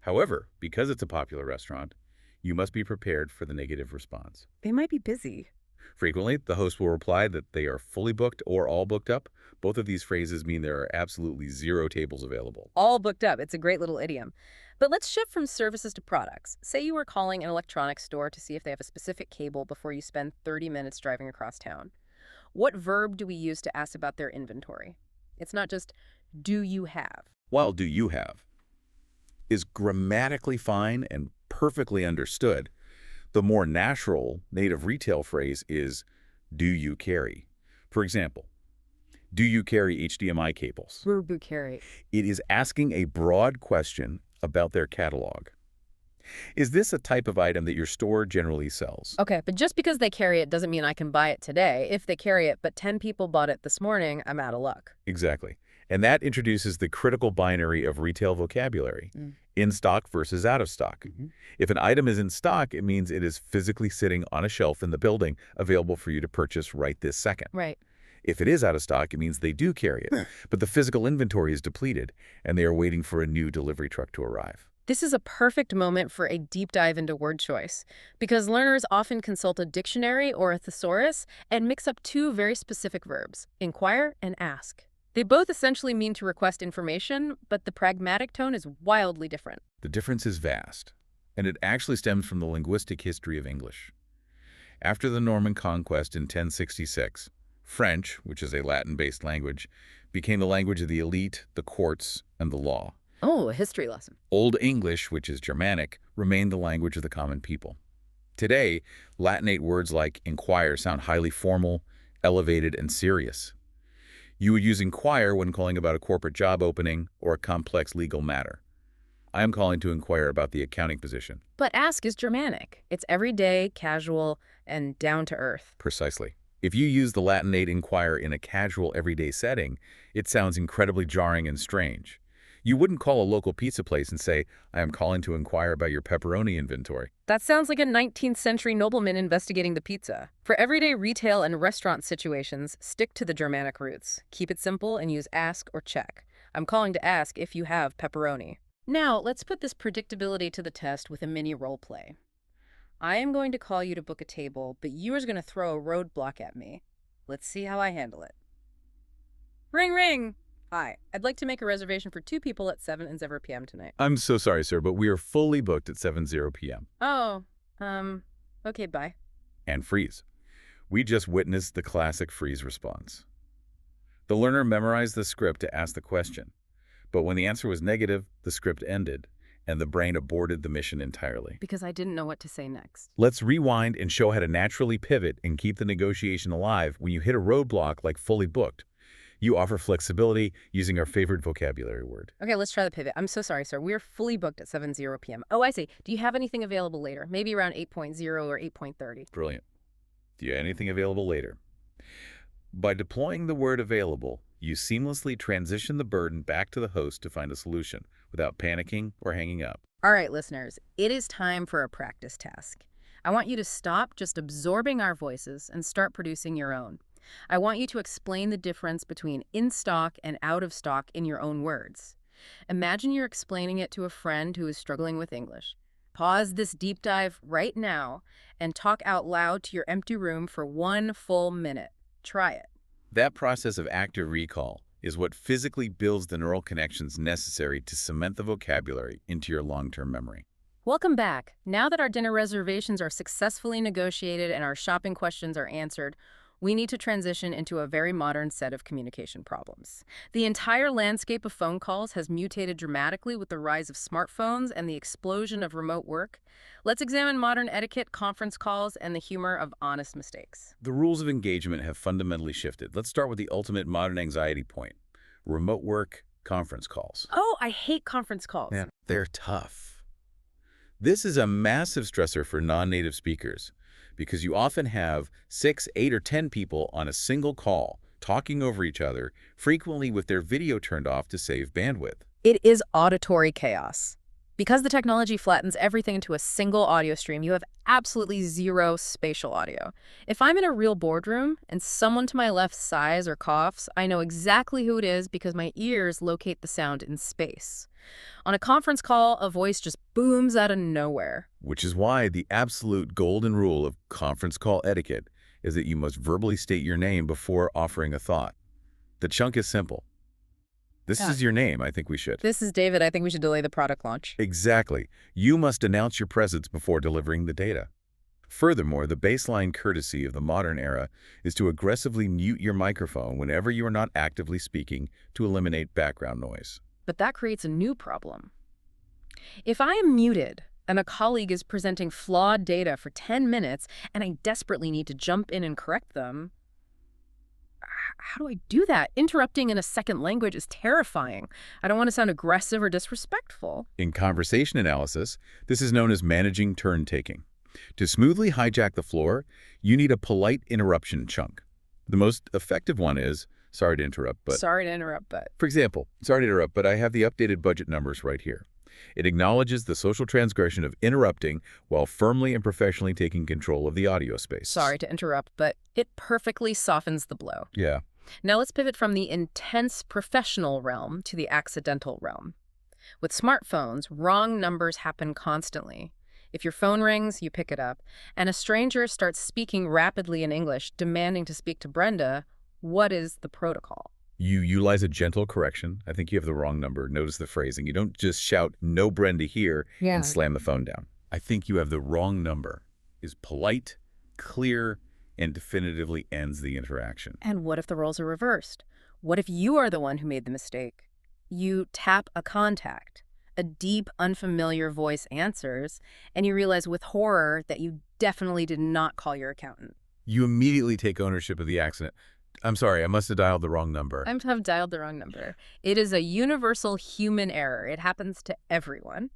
However, because it's a popular restaurant, you must be prepared for the negative response. They might be busy. Frequently, the host will reply that they are fully booked or all booked up. Both of these phrases mean there are absolutely zero tables available. All booked up. It's a great little idiom. But let's shift from services to products. Say you were calling an electronics store to see if they have a specific cable before you spend 30 minutes driving across town. What verb do we use to ask about their inventory? It's not just, do you have? While do you have is grammatically fine and perfectly understood, the more natural native retail phrase is, do you carry? For example, do you carry HDMI cables? Verb do carry. It is asking a broad question about their catalog. Is this a type of item that your store generally sells? Okay, but just because they carry it doesn't mean I can buy it today. If they carry it, but 10 people bought it this morning, I'm out of luck. Exactly. And that introduces the critical binary of retail vocabulary, Mm. in stock versus out of stock. Mhm. If an item is in stock, it means it is physically sitting on a shelf in the building, available for you to purchase right this second. Right. If it is out of stock, it means they do carry it, but the physical inventory is depleted, and they are waiting for a new delivery truck to arrive. This is a perfect moment for a deep dive into word choice, because learners often consult a dictionary or a thesaurus and mix up two very specific verbs, inquire and ask. They both essentially mean to request information, but the pragmatic tone is wildly different. The difference is vast, and it actually stems from the linguistic history of English. After the Norman conquest in 1066, French, which is a Latin-based language, became the language of the elite, the courts, and the law. Oh, a history lesson. Old English, which is Germanic, remained the language of the common people. Today, Latinate words like inquire sound highly formal, elevated, and serious. You would use inquire when calling about a corporate job opening or a complex legal matter. I am calling to inquire about the accounting position. But ask is Germanic. It's everyday, casual, and down to earth. Precisely. If you use the Latinate inquire in a casual, everyday setting, it sounds incredibly jarring and strange. You wouldn't call a local pizza place and say, I am calling to inquire about your pepperoni inventory. That sounds like a 19th century nobleman investigating the pizza. For everyday retail and restaurant situations, stick to the Germanic roots. Keep it simple and use ask or check. I'm calling to ask if you have pepperoni. Now, let's put this predictability to the test with a mini role play. I am going to call you to book a table, but you are going to throw a roadblock at me. Let's see how I handle it. Ring, ring! Hi, I'd like to make a reservation for 2 people at 7:00 p.m. tonight. I'm so sorry, sir, but we are fully booked at 7:00 p.m. Oh, okay, bye. And freeze. We just witnessed the classic freeze response. The learner memorized the script to ask the question, but when the answer was negative, the script ended, and the brain aborted the mission entirely. Because I didn't know what to say next. Let's rewind and show how to naturally pivot and keep the negotiation alive when you hit a roadblock like fully booked. You offer flexibility using our favorite vocabulary word. Okay, let's try the pivot. I'm so sorry, sir. We're fully booked at 7:00 p.m. Oh, I see. Do you have anything available later? Maybe around 8:0 or 8:30. Brilliant. Do you have anything available later? By deploying the word available, you seamlessly transition the burden back to the host to find a solution without panicking or hanging up. All right, listeners, it is time for a practice task. I want you to stop just absorbing our voices and start producing your own. I want you to explain the difference between in stock and out of stock in your own words. Imagine you're explaining it to a friend who is struggling with English. Pause this deep dive right now and talk out loud to your empty room for 1 full minute. Try it. That process of active recall is what physically builds the neural connections necessary to cement the vocabulary into your long-term memory. Welcome back. Now that our dinner reservations are successfully negotiated and our shopping questions are answered, we need to transition into a very modern set of communication problems. The entire landscape of phone calls has mutated dramatically with the rise of smartphones and the explosion of remote work. Let's examine modern etiquette, conference calls, and the humor of honest mistakes. The rules of engagement have fundamentally shifted. Let's start with the ultimate modern anxiety point: remote work, conference calls. Oh, I hate conference calls. Man, they're tough. This is a massive stressor for non-native speakers, because you often have 6, 8, or 10 people on a single call, talking over each other, frequently with their video turned off to save bandwidth. It is auditory chaos. Because the technology flattens everything into a single audio stream, you have absolutely zero spatial audio. If I'm in a real boardroom and someone to my left sighs or coughs, I know exactly who it is because my ears locate the sound in space. On a conference call, a voice just booms out of nowhere. Which is why the absolute golden rule of conference call etiquette is that you must verbally state your name before offering a thought. The chunk is simple. This Yeah. is your name, I think we should. This is David. I think we should delay the product launch. Exactly. You must announce your presence before delivering the data. Furthermore, the baseline courtesy of the modern era is to aggressively mute your microphone whenever you are not actively speaking to eliminate background noise. But that creates a new problem. If I am muted and a colleague is presenting flawed data for 10 minutes and I desperately need to jump in and correct them, how do I do that? Interrupting in a second language is terrifying. I don't want to sound aggressive or disrespectful. In conversation analysis, this is known as managing turn-taking. To smoothly hijack the floor, you need a polite interruption chunk. The most effective one is, sorry to interrupt, but... Sorry to interrupt, but... For example, sorry to interrupt, but I have the updated budget numbers right here. It acknowledges the social transgression of interrupting while firmly and professionally taking control of the audio space. Sorry to interrupt, but it perfectly softens the blow. Yeah. Now let's pivot from the intense professional realm to the accidental realm. With smartphones, wrong numbers happen constantly. If your phone rings, you pick it up, and a stranger starts speaking rapidly in English, demanding to speak to Brenda, what is the protocol? You utilize a gentle correction. I think you have the wrong number. Notice the phrasing. You don't just shout, "No Brenda here," and slam the phone down. I think you have the wrong number is polite, clear, and definitively ends the interaction. And what if the roles are reversed? What if you are the one who made the mistake? You tap a contact. A deep, unfamiliar voice answers, and you realize with horror that you definitely did not call your accountant. You immediately take ownership of the accident. I'm sorry, I must have dialed the wrong number. I have dialed the wrong number. It is a universal human error. It happens to everyone.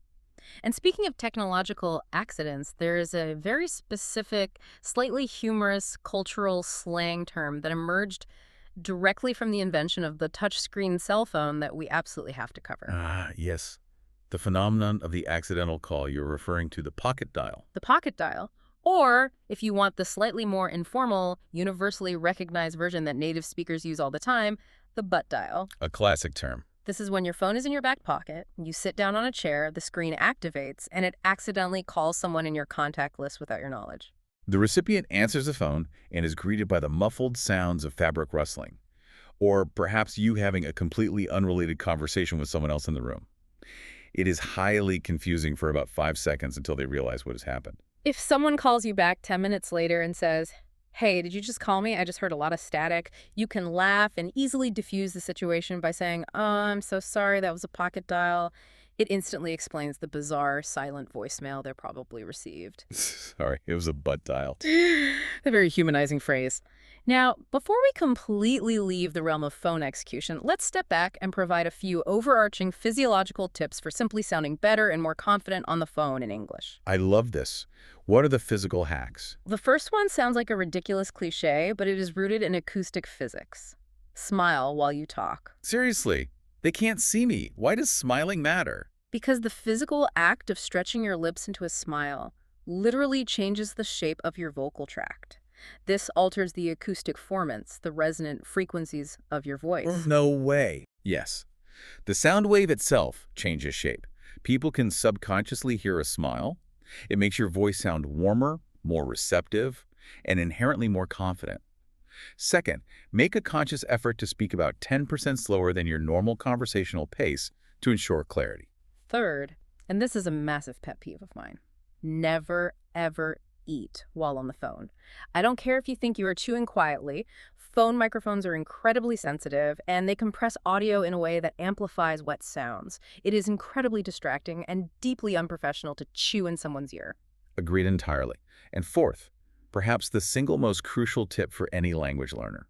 And speaking of technological accidents, there is a very specific, slightly humorous cultural slang term that emerged directly from the invention of the touchscreen cell phone that we absolutely have to cover. Ah, yes. The phenomenon of the accidental call, you're referring to the pocket dial. The pocket dial. Or, if you want the slightly more informal, universally recognized version that native speakers use all the time, the butt dial. A classic term. This is when your phone is in your back pocket, you sit down on a chair, the screen activates, and it accidentally calls someone in your contact list without your knowledge. The recipient answers the phone and is greeted by the muffled sounds of fabric rustling, or perhaps you having a completely unrelated conversation with someone else in the room. It is highly confusing for about 5 seconds until they realize what has happened. If someone calls you back 10 minutes later and says, "Hey, did you just call me? I just heard a lot of static," you can laugh and easily diffuse the situation by saying, "Oh, I'm so sorry, that was a pocket dial." It instantly explains the bizarre, silent voicemail they probably received. Sorry, it was a butt dial. A very humanizing phrase. Now, before we completely leave the realm of phone execution, let's step back and provide a few overarching physiological tips for simply sounding better and more confident on the phone in English. I love this. What are the physical hacks? The first one sounds like a ridiculous cliche, but it is rooted in acoustic physics. Smile while you talk. Seriously, they can't see me. Why does smiling matter? Because the physical act of stretching your lips into a smile literally changes the shape of your vocal tract. This alters the acoustic formants, the resonant frequencies of your voice. No way. Yes. The sound wave itself changes shape. People can subconsciously hear a smile. It makes your voice sound warmer, more receptive, and inherently more confident. Second, make a conscious effort to speak about 10% slower than your normal conversational pace to ensure clarity. Third, and this is a massive pet peeve of mine, never, ever eat while on the phone. I don't care if you think you are chewing quietly. Phone microphones are incredibly sensitive, and they compress audio in a way that amplifies wet sounds. It is incredibly distracting and deeply unprofessional to chew in someone's ear. Agreed entirely. And fourth, perhaps the single most crucial tip for any language learner.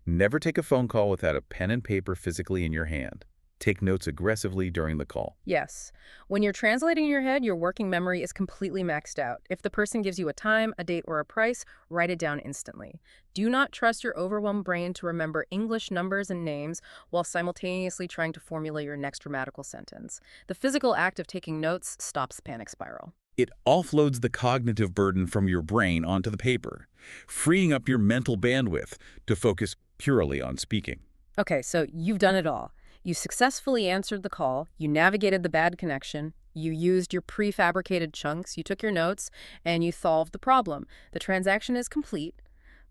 Never take a phone call without a pen and paper physically in your hand. Take notes aggressively during the call. Yes. When you're translating in your head, your working memory is completely maxed out. If the person gives you a time, a date, or a price, write it down instantly. Do not trust your overwhelmed brain to remember English numbers and names while simultaneously trying to formulate your next grammatical sentence. The physical act of taking notes stops the panic spiral. It offloads the cognitive burden from your brain onto the paper, freeing up your mental bandwidth to focus purely on speaking. Okay, so you've done it all. You successfully answered the call, you navigated the bad connection, you used your prefabricated chunks, you took your notes, and you solved the problem. The transaction is complete,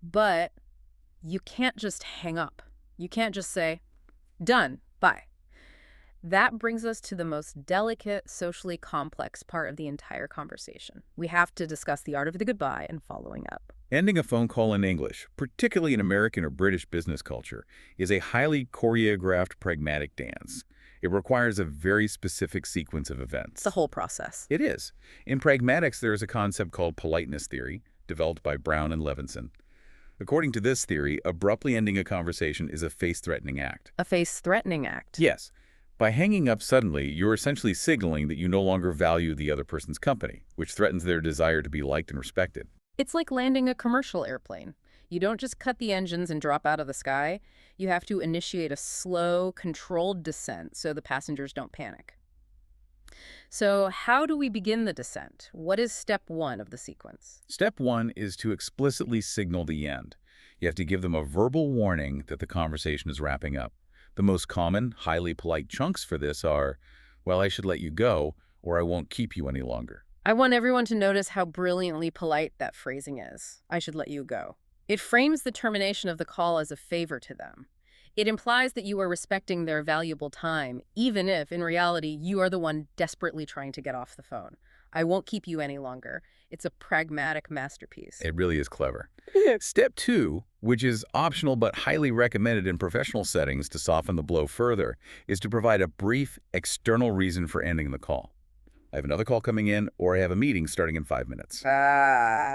But you can't just hang up. You can't just say, done, bye. That brings us to the most delicate, socially complex part of the entire conversation. We have to discuss the art of the goodbye and following up. Ending a phone call in English, particularly in American or British business culture, is a highly choreographed, pragmatic dance. It requires a very specific sequence of It's the events. whole process. It is. In pragmatics, there is a concept called politeness theory, developed by Brown and Levinson. According to this theory, abruptly ending a conversation is a face-threatening act. A face-threatening act. Yes. By hanging up suddenly, you're essentially signaling that you no longer value the other person's company, which threatens their desire to be liked and respected. It's like landing a commercial airplane. You don't just cut the engines and drop out of the sky. You have to initiate a slow, controlled descent so the passengers don't panic. So how do we begin the descent? What is step one of the sequence? Step one is to explicitly signal the end. You have to give them a verbal warning that the conversation is wrapping up. The most common, highly polite chunks for this are, well, I should let you go, or I won't keep you any longer. I want everyone to notice how brilliantly polite that phrasing is. I should let you go. It frames the termination of the call as a favor to them. It implies that you are respecting their valuable time, even if, in reality, you are the one desperately trying to get off the phone. I won't keep you any longer. It's a pragmatic masterpiece. It really is clever. Step two, which is optional but highly recommended in professional settings to soften the blow further, is to provide a brief, external reason for ending the call. I have another call coming in, or I have a meeting starting in 5 minutes.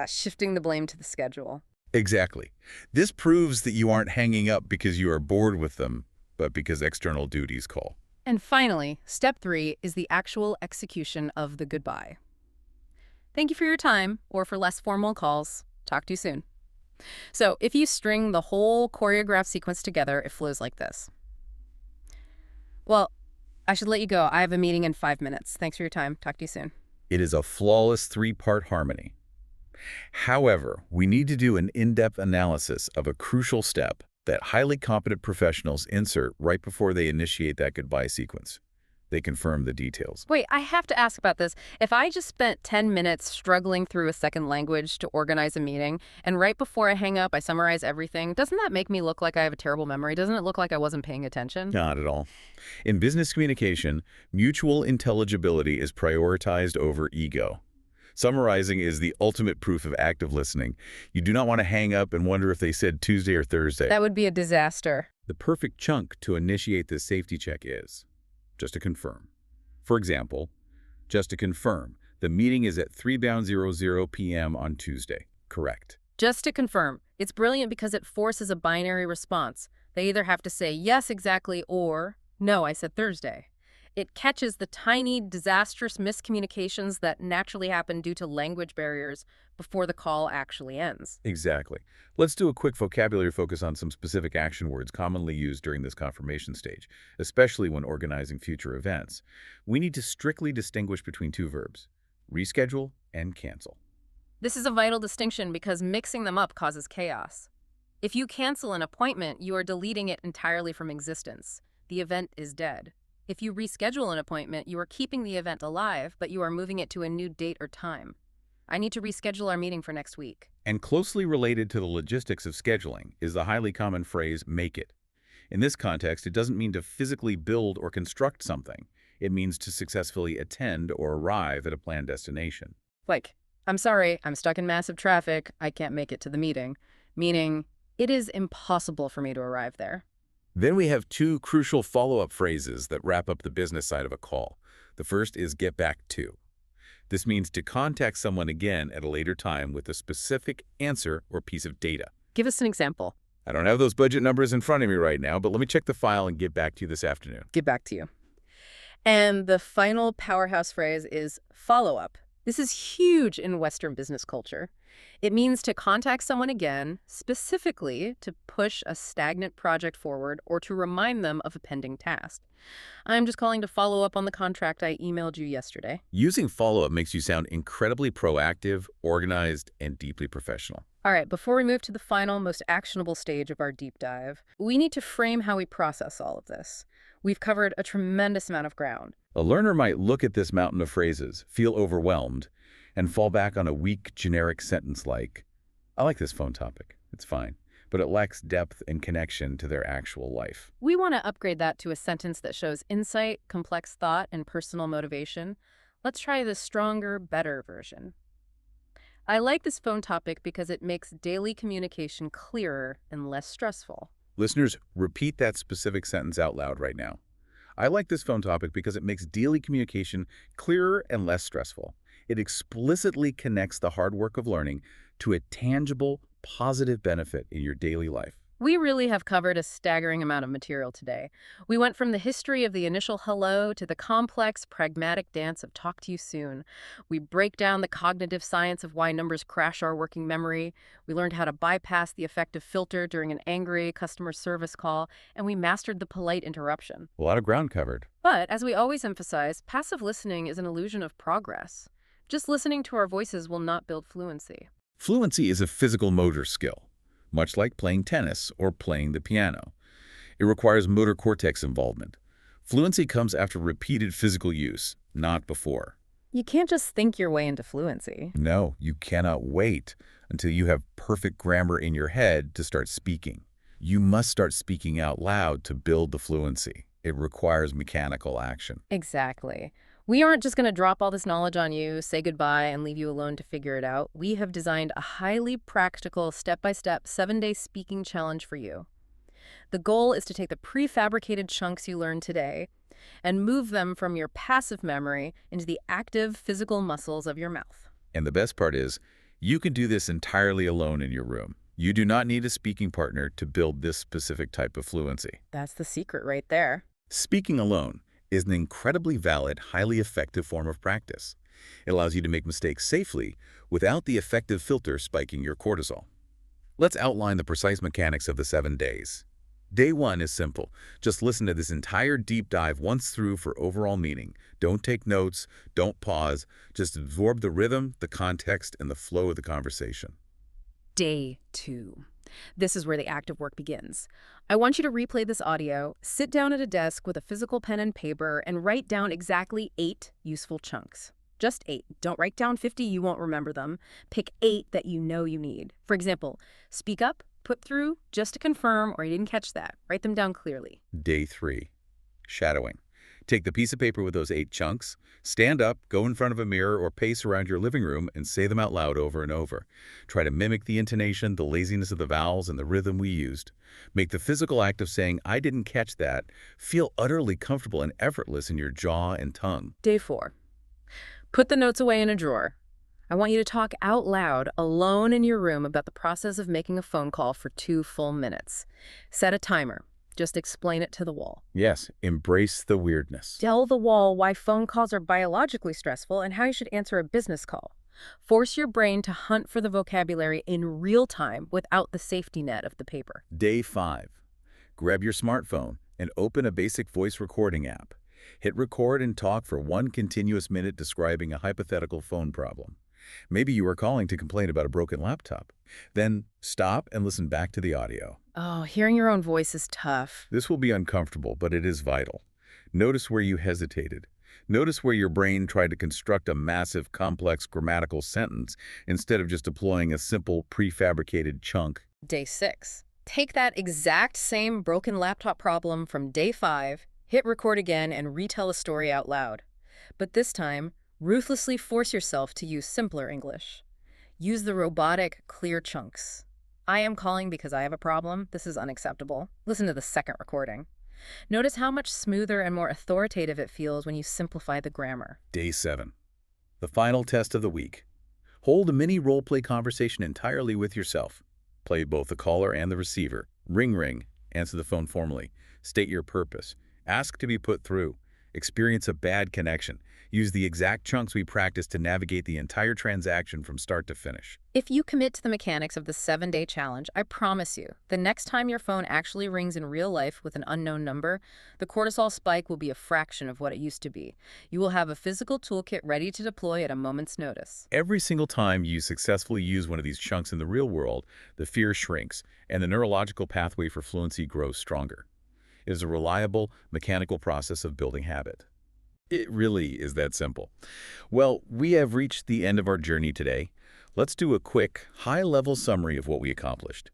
Shifting the blame to the schedule. Exactly. This proves that you aren't hanging up because you are bored with them, but because external duties call. And finally, step three is the actual execution of the goodbye. Thank you for your time, or for less formal calls. Talk to you soon. So if you string the whole choreographed sequence together, it flows like this. Well, I should let you go. I have a meeting in 5 minutes. Thanks for your time. Talk to you soon. It is a flawless three-part harmony. However, we need to do an in-depth analysis of a crucial step that highly competent professionals insert right before they initiate that goodbye sequence. They confirm the details. Wait, I have to ask about this. If I just spent 10 minutes struggling through a second language to organize a meeting, and right before I hang up, I summarize everything, doesn't that make me look like I have a terrible memory? Doesn't it look like I wasn't paying attention? Not at all. In business communication, mutual intelligibility is prioritized over ego. Summarizing is the ultimate proof of active listening. You do not want to hang up and wonder if they said Tuesday or Thursday. That would be a disaster. The perfect chunk to initiate this safety check is just to confirm. For example, just to confirm, the meeting is at 3:00 p.m. on Tuesday. Correct. Just to confirm, it's brilliant because it forces a binary response. They either have to say yes exactly or no, I said Thursday. It catches the tiny, disastrous miscommunications that naturally happen due to language barriers before the call actually ends. Exactly. Let's do a quick vocabulary focus on some specific action words commonly used during this confirmation stage, especially when organizing future events. We need to strictly distinguish between two verbs, reschedule and cancel. This is a vital distinction because mixing them up causes chaos. If you cancel an appointment, you are deleting it entirely from existence. The event is dead. If you reschedule an appointment, you are keeping the event alive, but you are moving it to a new date or time. I need to reschedule our meeting for next week. And closely related to the logistics of scheduling is the highly common phrase, make it. In this context, it doesn't mean to physically build or construct something. It means to successfully attend or arrive at a planned destination. Like, I'm sorry, I'm stuck in massive traffic, I can't make it to the meeting. Meaning, it is impossible for me to arrive there. Then we have two crucial follow-up phrases that wrap up the business side of a call. The first is get back to. This means to contact someone again at a later time with a specific answer or piece of data. Give us an example. I don't have those budget numbers in front of me right now, but let me check the file and get back to you this afternoon. Get back to you. And the final powerhouse phrase is follow-up. This is huge in Western business culture. It means to contact someone again, specifically to push a stagnant project forward or to remind them of a pending task. I'm just calling to follow up on the contract I emailed you yesterday. Using follow-up makes you sound incredibly proactive, organized, and deeply professional. All right, before we move to the final, most actionable stage of our deep dive, we need to frame how we process all of this. We've covered a tremendous amount of ground. A learner might look at this mountain of phrases, feel overwhelmed, and fall back on a weak, generic sentence like, I like this phone topic. it's fine, but it lacks depth and connection to their actual life. We want to upgrade that to a sentence that shows insight, complex thought, and personal motivation. Let's try the stronger, better version. I like this phone topic because it makes daily communication clearer and less stressful. Listeners, repeat that specific sentence out loud right now. I like this phone topic because it makes daily communication clearer and less stressful. It explicitly connects the hard work of learning to a tangible, positive benefit in your daily life. We really have covered a staggering amount of material today. We went from the history of the initial hello to the complex, pragmatic dance of talk to you soon. We break down the cognitive science of why numbers crash our working memory. We learned how to bypass the effective filter during an angry customer service call, and we mastered the polite interruption. A lot of ground covered. But, as we always emphasize, passive listening is an illusion of progress. Just listening to our voices will not build fluency. Fluency is a physical motor skill, much like playing tennis or playing the piano. It requires motor cortex involvement. Fluency comes after repeated physical use, not before. You can't just think your way into fluency. No, you cannot wait until you have perfect grammar in your head to start speaking. You must start speaking out loud to build the fluency. It requires mechanical action. Exactly. We aren't just going to drop all this knowledge on you, say goodbye, and leave you alone to figure it out. We have designed a highly practical, step-by-step, 7-day speaking challenge for you. The goal is to take the prefabricated chunks you learned today and move them from your passive memory into the active physical muscles of your mouth. And the best part is, you can do this entirely alone in your room. You do not need a speaking partner to build this specific type of fluency. That's the secret right there. Speaking alone is an incredibly valid, highly effective form of practice. It allows you to make mistakes safely without the effective filter spiking your cortisol. Let's outline the precise mechanics of the 7 days. Day 1 is simple. Just listen to this entire deep dive once through for overall meaning. Don't take notes, don't pause, just absorb the rhythm, the context, and the flow of the conversation. Day 2. This is where the active work begins. I want you to replay this audio, sit down at a desk with a physical pen and paper, and write down exactly 8 useful chunks. Just 8. Don't write down 50, you won't remember them. Pick 8 that you know you need. For example, speak up, put through, just to confirm, or you didn't catch that. Write them down clearly. Day 3. Shadowing. Take the piece of paper with those 8 chunks, stand up, go in front of a mirror or pace around your living room and say them out loud over and over. Try to mimic the intonation, the laziness of the vowels, and the rhythm we used. Make the physical act of saying, "I didn't catch that," feel utterly comfortable and effortless in your jaw and tongue. Day 4. Put the notes away in a drawer. I want you to talk out loud, alone in your room, about the process of making a phone call for 2 full minutes. Set a timer. Just explain it to the wall. Yes, embrace the weirdness. Tell the wall why phone calls are biologically stressful and how you should answer a business call. Force your brain to hunt for the vocabulary in real time without the safety net of the paper. Day 5. Grab your smartphone and open a basic voice recording app. Hit record and talk for 1 continuous minute describing a hypothetical phone problem. Maybe you are calling to complain about a broken laptop. Then stop and listen back to the audio. Oh, hearing your own voice is tough. This will be uncomfortable, but it is vital. Notice where you hesitated. Notice where your brain tried to construct a massive, complex grammatical sentence instead of just deploying a simple, prefabricated chunk. Day 6. Take that exact same broken laptop problem from day 5, hit record again, and retell a story out loud. But this time, ruthlessly force yourself to use simpler English. Use the robotic, clear chunks. I am calling because I have a problem. This is unacceptable. Listen to the second recording. Notice how much smoother and more authoritative it feels when you simplify the grammar. Day 7. The final test of the week. Hold a mini role-play conversation entirely with yourself. Play both the caller and the receiver. Ring, ring. Answer the phone formally. State your purpose. Ask to be put through. Experience a bad connection. Use the exact chunks we practiced to navigate the entire transaction from start to finish. If you commit to the mechanics of the 7-day challenge, I promise you, the next time your phone actually rings in real life with an unknown number, the cortisol spike will be a fraction of what it used to be. You will have a physical toolkit ready to deploy at a moment's notice. Every single time you successfully use one of these chunks in the real world, the fear shrinks, and the neurological pathway for fluency grows stronger. It is a reliable, mechanical process of building habit. It really is that simple. Well, we have reached the end of our journey today. Let's do a quick, high-level summary of what we accomplished.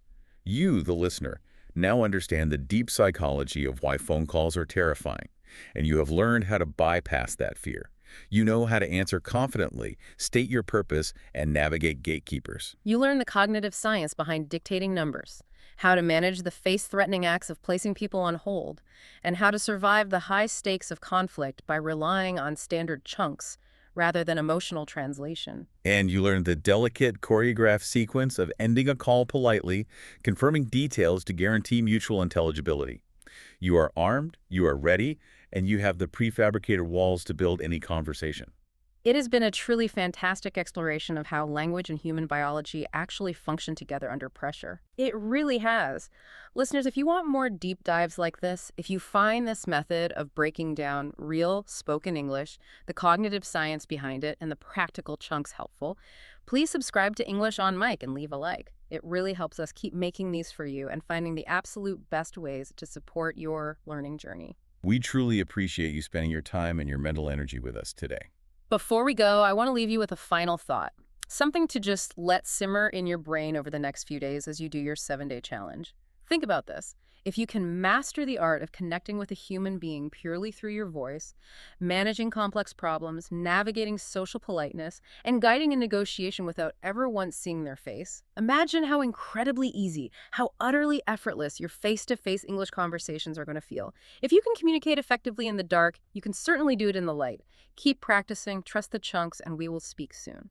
You, the listener, now understand the deep psychology of why phone calls are terrifying, and you have learned how to bypass that fear. You know how to answer confidently, state your purpose, and navigate gatekeepers. You learn the cognitive science behind dictating numbers, how to manage the face-threatening acts of placing people on hold, and how to survive the high stakes of conflict by relying on standard chunks rather than emotional translation. And you learn the delicate, choreographed sequence of ending a call politely, confirming details to guarantee mutual intelligibility. You are armed, you are ready, and you have the prefabricated walls to build any conversation. It has been a truly fantastic exploration of how language and human biology actually function together under pressure. It really has. Listeners, if you want more deep dives like this, if you find this method of breaking down real spoken English, the cognitive science behind it, and the practical chunks helpful, please subscribe to English on Mic and leave a like. It really helps us keep making these for you and finding the absolute best ways to support your learning journey. We truly appreciate you spending your time and your mental energy with us today. Before we go, I want to leave you with a final thought. Something to just let simmer in your brain over the next few days as you do your 7-day challenge. Think about this. If you can master the art of connecting with a human being purely through your voice, managing complex problems, navigating social politeness, and guiding a negotiation without ever once seeing their face, imagine how incredibly easy, how utterly effortless your face-to-face English conversations are going to feel. If you can communicate effectively in the dark, you can certainly do it in the light. Keep practicing, trust the chunks, and we will speak soon.